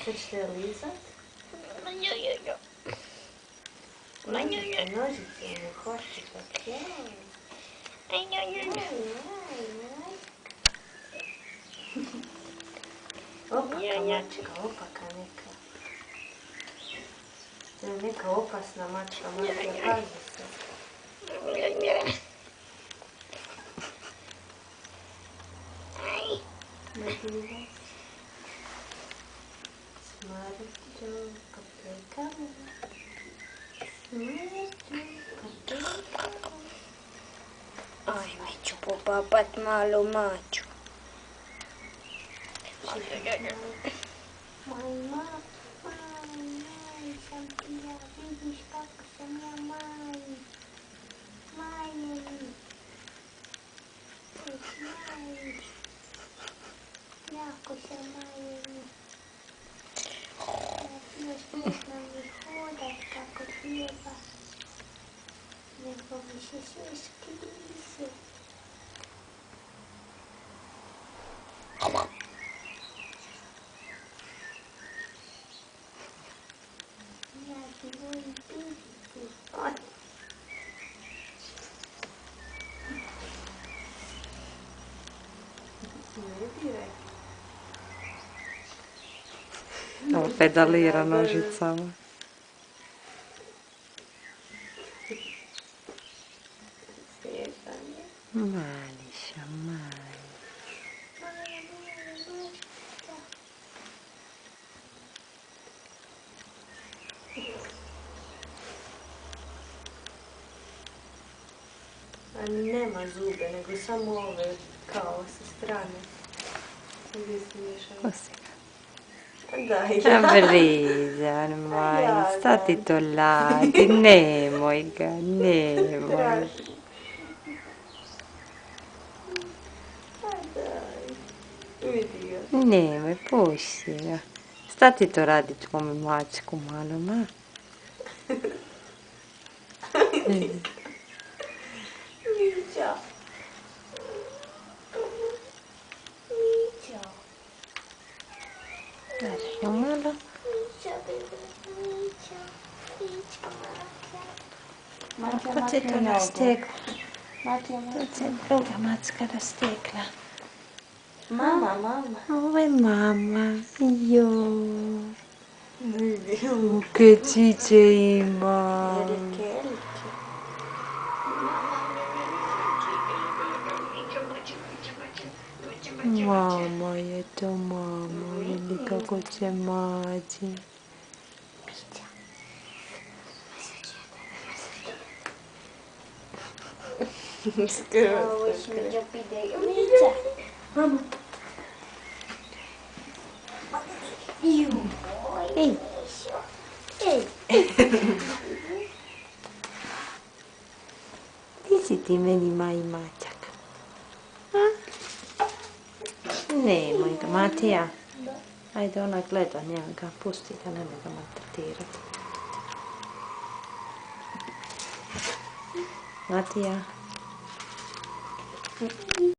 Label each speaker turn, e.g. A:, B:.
A: Hoćete lizat? Nožice ne hoće, pa htjela. Opaka mačka, opaka neka. Neka opasna mačka, Matija, pazi se. Smrđo, kapekama. Smrđo, kapekama.
B: Ajme ću popapat malu maču.
A: Maj, sam ti ja, vidiš kako sam ja maj. Majevi. Maj. Jako sam majevi. Još ne znam ni hodat kako treba. Nego mi se sve skrize. Ja ti volim piti. Ne diraj.
C: Ovo pedalira nožicama. Mališa, mali.
A: A nema zube, nego samo ove kao sa strane.
C: Kosika.
A: Da,
C: Brizan, maj, šta ti to radi? Nemoj ga, nemoj.
A: Vidi ga.
C: Nemoj, pusti ga. Šta ti to radi tvome mačku malom, a?
A: Mića. Mića.
C: Daš ga malo.
A: Mića, bebe. Mića. Mića, Matija.
C: To će to rastegla.
A: Matija,
C: To će druga macka rastegla.
A: Mama.
C: Ovo je mama. Joj.
A: Vidi.
C: Kaj čiće ima.
A: Elike.
C: Mama je to mama. Vidi kako će mađi.
A: Ovo Šmiđa pide. Mića. Mama.
C: Ej. Ti si ti meni maj mačak. Nemoj ga, Matija. Ajde, ona gleda njega, pusti ga, nemoj ga maltretirati. Matija.